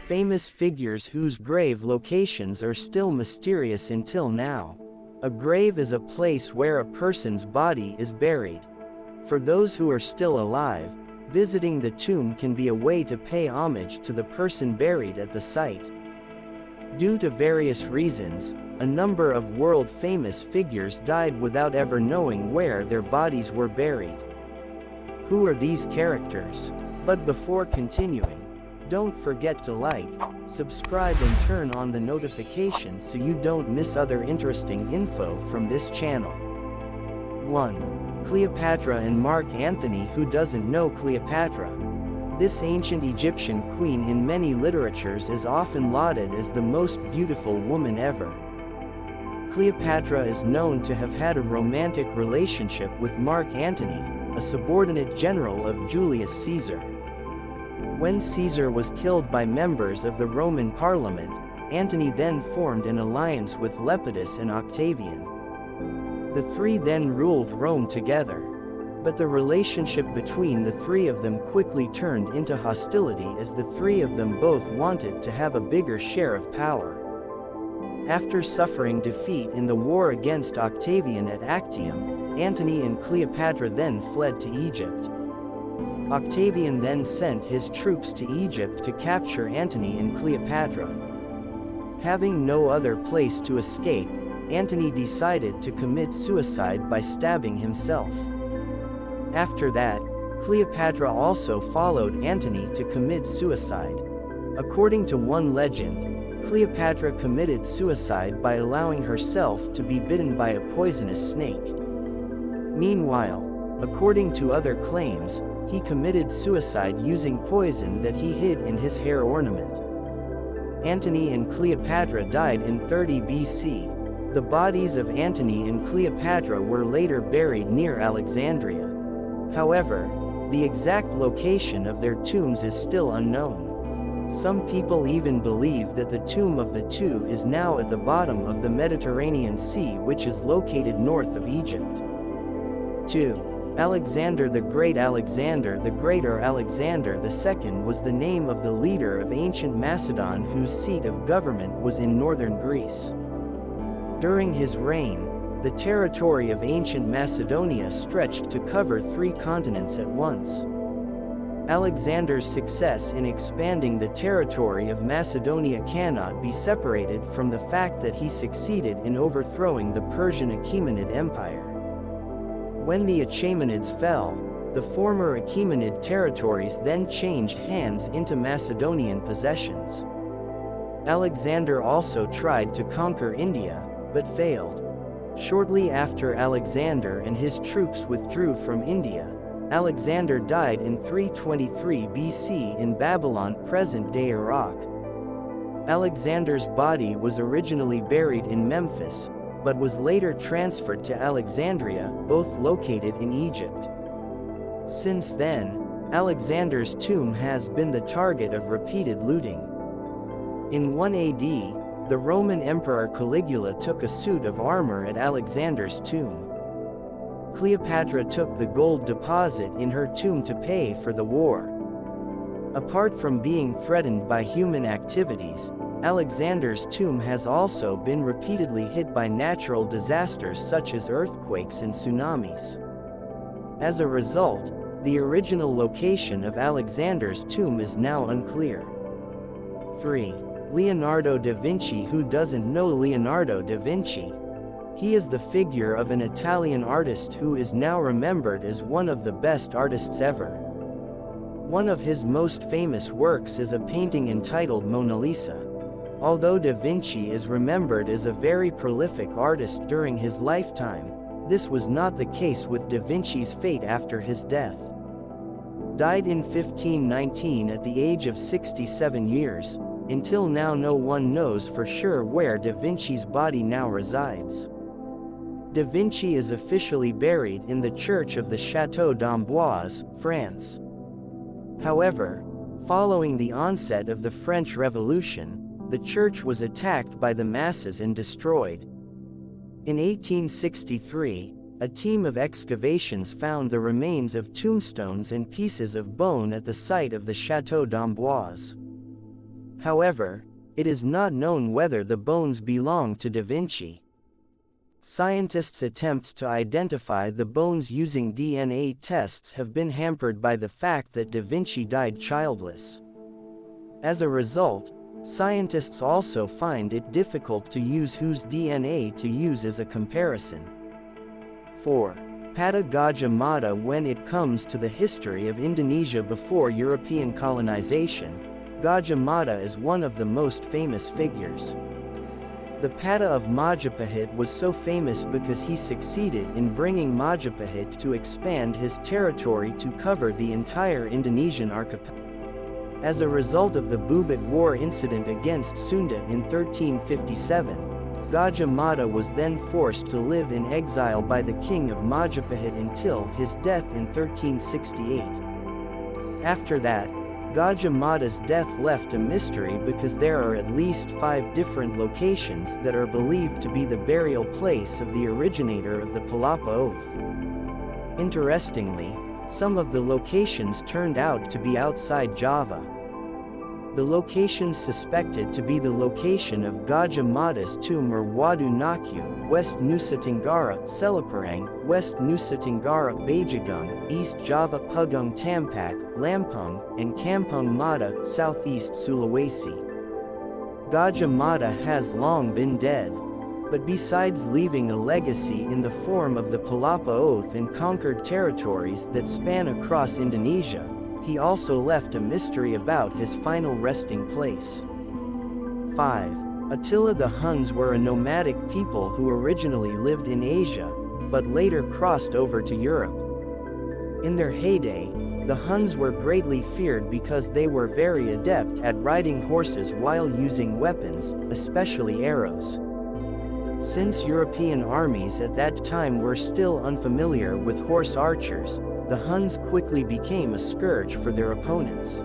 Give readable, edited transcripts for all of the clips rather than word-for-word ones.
famous figures whose grave locations are still mysterious until now. A grave is a place where a person's body is buried. For those who are still alive, visiting the tomb can be a way to pay homage to the person buried at the site. Due to various reasons, a number of world-famous figures died without ever knowing where their bodies were buried. Who are these characters? But before continuing, don't forget to like, subscribe and turn on the notifications so you don't miss other interesting info from this channel. 1. Cleopatra and Mark Antony. Who doesn't know Cleopatra? This ancient Egyptian queen in many literatures is often lauded as the most beautiful woman ever. Cleopatra is known to have had a romantic relationship with Mark Antony, a subordinate general of Julius Caesar. When Caesar was killed by members of the Roman Parliament, Antony then formed an alliance with Lepidus and Octavian. The three then ruled Rome together. But the relationship between the three of them quickly turned into hostility as the three of them both wanted to have a bigger share of power. After suffering defeat in the war against Octavian at Actium, Antony and Cleopatra then fled to Egypt. Octavian then sent his troops to Egypt to capture Antony and Cleopatra. Having no other place to escape, Antony decided to commit suicide by stabbing himself. After that, Cleopatra also followed Antony to commit suicide. According to one legend, Cleopatra committed suicide by allowing herself to be bitten by a poisonous snake. Meanwhile, according to other claims, he committed suicide using poison that he hid in his hair ornament. Antony and Cleopatra died in 30 BC. The bodies of Antony and Cleopatra were later buried near Alexandria. However, the exact location of their tombs is still unknown. Some people even believe that the tomb of the two is now at the bottom of the Mediterranean Sea, which is located north of Egypt. 2. Alexander the Great. Alexander the Great or Alexander II was the name of the leader of ancient Macedon whose seat of government was in northern Greece. During his reign, the territory of ancient Macedonia stretched to cover 3 continents at once. Alexander's success in expanding the territory of Macedonia cannot be separated from the fact that he succeeded in overthrowing the Persian Achaemenid Empire. When the Achaemenids fell, the former Achaemenid territories then changed hands into Macedonian possessions. Alexander also tried to conquer India, but failed. Shortly after Alexander and his troops withdrew from India, Alexander died in 323 BC in Babylon, present-day Iraq. Alexander's body was originally buried in Memphis, but was later transferred to Alexandria, both located in Egypt. Since then, Alexander's tomb has been the target of repeated looting. In 1 AD, the Roman Emperor Caligula took a suit of armor at Alexander's tomb. Cleopatra took the gold deposit in her tomb to pay for the war. Apart from being threatened by human activities, Alexander's tomb has also been repeatedly hit by natural disasters such as earthquakes and tsunamis. As a result, the original location of Alexander's tomb is now unclear. 3. Leonardo da Vinci. Who doesn't know Leonardo da Vinci? He is the figure of an Italian artist who is now remembered as one of the best artists ever. One of his most famous works is a painting entitled Mona Lisa. Although da Vinci is remembered as a very prolific artist during his lifetime, this was not the case with da Vinci's fate after his death. Died in 1519 at the age of 67 years, until now no one knows for sure where da Vinci's body now resides. Da Vinci is officially buried in the church of the Château d'Amboise, France. However, following the onset of the French Revolution, the church was attacked by the masses and destroyed. In 1863, a team of excavations found the remains of tombstones and pieces of bone at the site of the Château d'Amboise. However, it is not known whether the bones belong to Da Vinci. Scientists' attempts to identify the bones using DNA tests have been hampered by the fact that Da Vinci died childless. As a result, scientists also find it difficult to use whose DNA to use as a comparison. 4. Patagonita. When it comes to the history of Indonesia before European colonization, Gajah Mada is one of the most famous figures. The Pata of Majapahit was so famous because he succeeded in bringing Majapahit to expand his territory to cover the entire Indonesian archipelago. As a result of the Bubit War incident against Sunda in 1357, Gajah Mada was then forced to live in exile by the king of Majapahit until his death in 1368. After that, Gajah Mada's death left a mystery because there are at least 5 different locations that are believed to be the burial place of the originator of the Palapa oath. Interestingly, some of the locations turned out to be outside Java. The locations suspected to be the location of Gajah Mada's tomb are Wadu Nakyu, West Nusa Tenggara, Selaparang, West Nusa Tenggara, Bajagung, East Java, Pugung Tampak, Lampung, and Kampung Mada, Southeast Sulawesi. Gajah Mada has long been dead. But besides leaving a legacy in the form of the Palapa oath and conquered territories that span across Indonesia, he also left a mystery about his final resting place. 5. Attila. The Huns were a nomadic people who originally lived in Asia, but later crossed over to Europe. In their heyday, the Huns were greatly feared because they were very adept at riding horses while using weapons, especially arrows. Since European armies at that time were still unfamiliar with horse archers, the Huns quickly became a scourge for their opponents.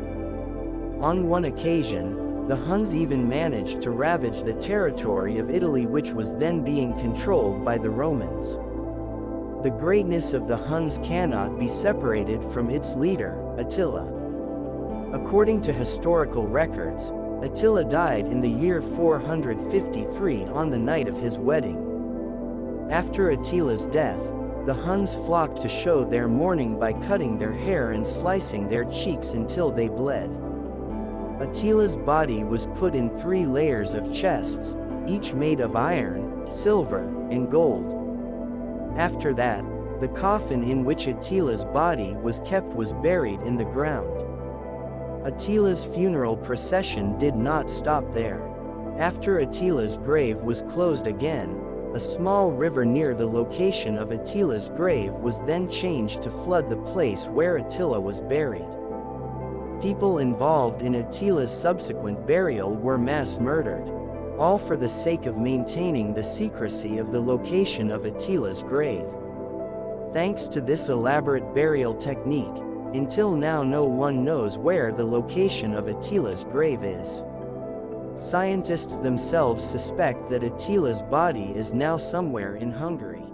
On one occasion, the Huns even managed to ravage the territory of Italy, which was then being controlled by the Romans. The greatness of the Huns cannot be separated from its leader, Attila. According to historical records, Attila died in the year 453 on the night of his wedding. After Attila's death, the Huns flocked to show their mourning by cutting their hair and slicing their cheeks until they bled. Attila's body was put in 3 layers of chests, each made of iron, silver, and gold. After that, the coffin in which Attila's body was kept was buried in the ground. Attila's funeral procession did not stop there. After Attila's grave was closed again, a small river near the location of Attila's grave was then changed to flood the place where Attila was buried. People involved in Attila's subsequent burial were mass murdered, all for the sake of maintaining the secrecy of the location of Attila's grave. Thanks to this elaborate burial technique, until now no one knows where the location of Attila's grave is. Scientists themselves suspect that Attila's body is now somewhere in Hungary.